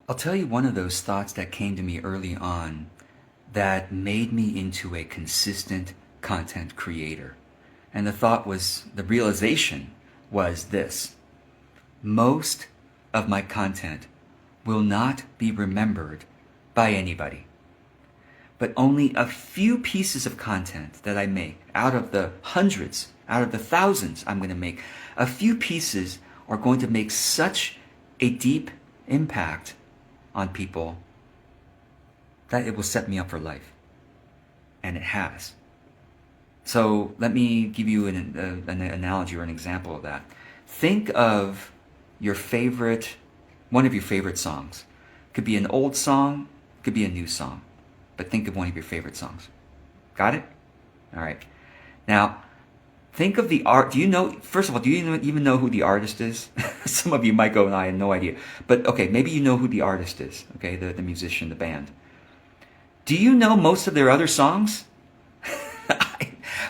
I'll tell you one of those thoughts that came to me early on that made me into a consistent content creator. And the realization was this: most of my content will not be remembered by anybody. But only a few pieces of content that I make, out of the hundreds, out of the thousands I'm going to make, a few pieces are going to make such a deep impact on people that it will set me up for life. And it has. So let me give you an analogy or an example of that. Think of one of your favorite songs. Could be an old song, could be a new song. But think of one of your favorite songs. Got it? All right. Now, think of the art. First of all, do you even know who the artist is? Some of you might go, no, I have no idea. But okay, maybe you know who the artist is, okay, the musician, the band. Do you know most of their other songs?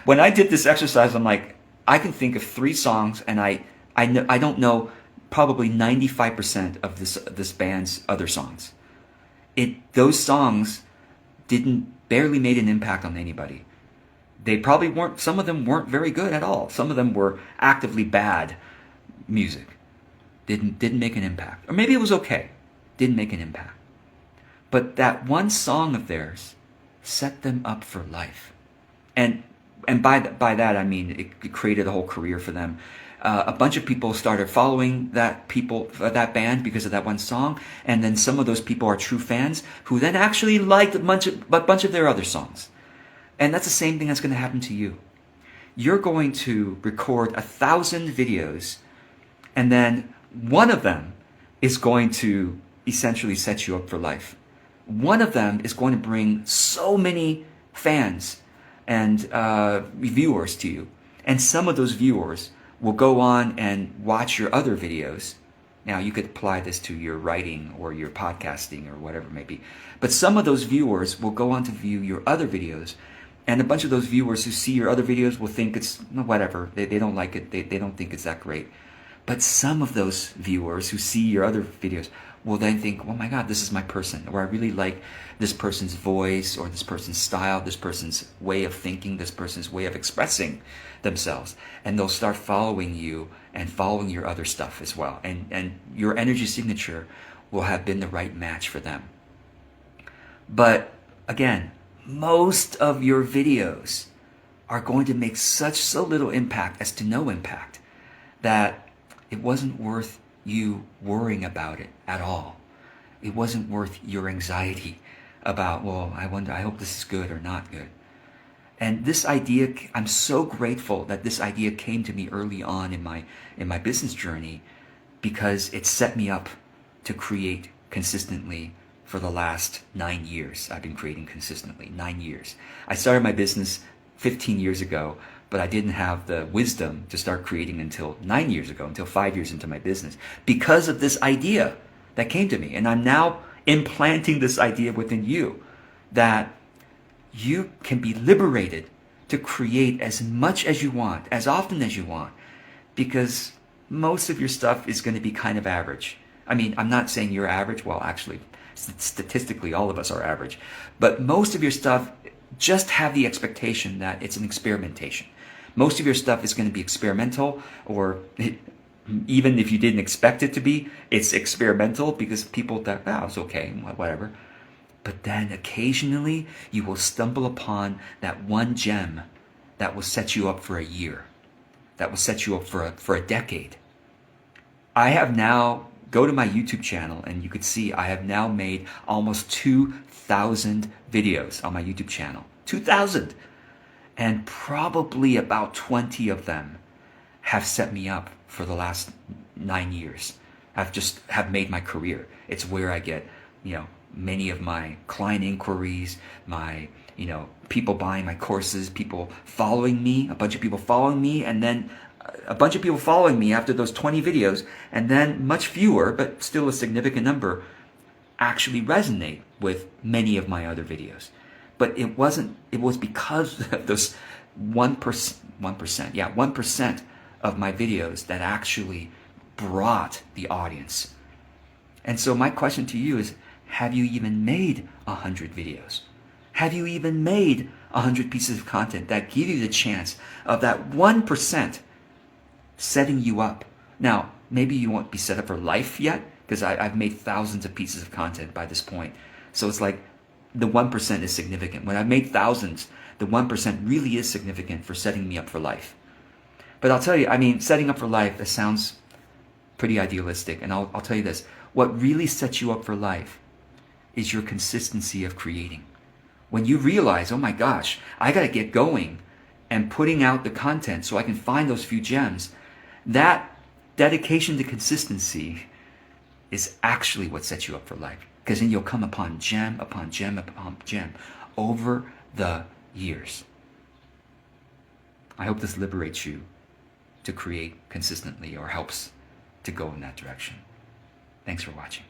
When I did this exercise, I'm like, I can think of 3 songs, and I don't know probably 95% of this band's other songs. Those songs barely made an impact on anybody. They probably weren't, some of them weren't very good at all. Some of them were actively bad music. Didn't make an impact. Or maybe it was okay. Didn't make an impact. But that one song of theirs set them up for life. And by that I mean it created a whole career for them. A bunch of people started following that band because of that one song, and then some of those people are true fans who then actually liked a bunch of their other songs. And that's the same thing that's going to happen to you. You're going to record 1,000 videos, and then one of them is going to essentially set you up for life. One of them is going to bring so many fans and viewers to you, and some of those viewers will go on and watch your other videos. Now, you could apply this to your writing or your podcasting or whatever it may be. But some of those viewers will go on to view your other videos. And a bunch of those viewers who see your other videos will think it's whatever. They don't like it. They don't think it's that great. But some of those viewers who see your other videos will then think, oh my God, this is my person. Or I really like this person's voice, or this person's style, this person's way of thinking, this person's way of expressing themselves. And they'll start following you and following your other stuff as well. And your energy signature will have been the right match for them. But again, most of your videos are going to make so little impact as to no impact that it wasn't worth you worrying about it at all. It wasn't worth your anxiety about, well, I hope this is good or not good. And this idea, I'm so grateful that this idea came to me early on in my business journey, because it set me up to create consistently for the last 9 years. I've been creating consistently, 9 years. I started my business 15 years ago, but I didn't have the wisdom to start creating until 9 years ago, until 5 years into my business, because of this idea that came to me. And I'm now implanting this idea within you that you can be liberated to create as much as you want, as often as you want, because most of your stuff is going to be kind of average. I mean, I'm not saying you're average. Well, actually, statistically, all of us are average. But most of your stuff, just have the expectation that it's an experimentation. Most of your stuff is going to be experimental, or even if you didn't expect it to be, it's experimental because people thought, oh, it's okay, whatever. But then occasionally you will stumble upon that one gem that will set you up for a year, that will set you up for a decade. I have now, go to my YouTube channel and you could see I have now made almost 2,000 videos on my YouTube channel. 2,000! And probably about 20 of them have set me up for the last 9 years. Have made my career. It's where I get, many of my client inquiries, my, people buying my courses, people following me, a bunch of people following me, and then a bunch of people following me after those 20 videos, and then much fewer, but still a significant number, actually resonate with many of my other videos. But it was because of those 1% of my videos that actually brought the audience. And so my question to you is, have you even made 100 videos? Have you even made 100 pieces of content that give you the chance of that 1% setting you up? Now, maybe you won't be set up for life yet, because I've made thousands of pieces of content by this point. So it's like the 1% is significant. When I've made thousands, the 1% really is significant for setting me up for life. But I'll tell you, I mean, setting up for life, it sounds pretty idealistic. And I'll tell you this, what really sets you up for life is your consistency of creating. When you realize, oh my gosh, I got to get going and putting out the content so I can find those few gems, that dedication to consistency is actually what sets you up for life. Because then you'll come upon gem upon gem upon gem over the years. I hope this liberates you to create consistently or helps to go in that direction. Thanks for watching.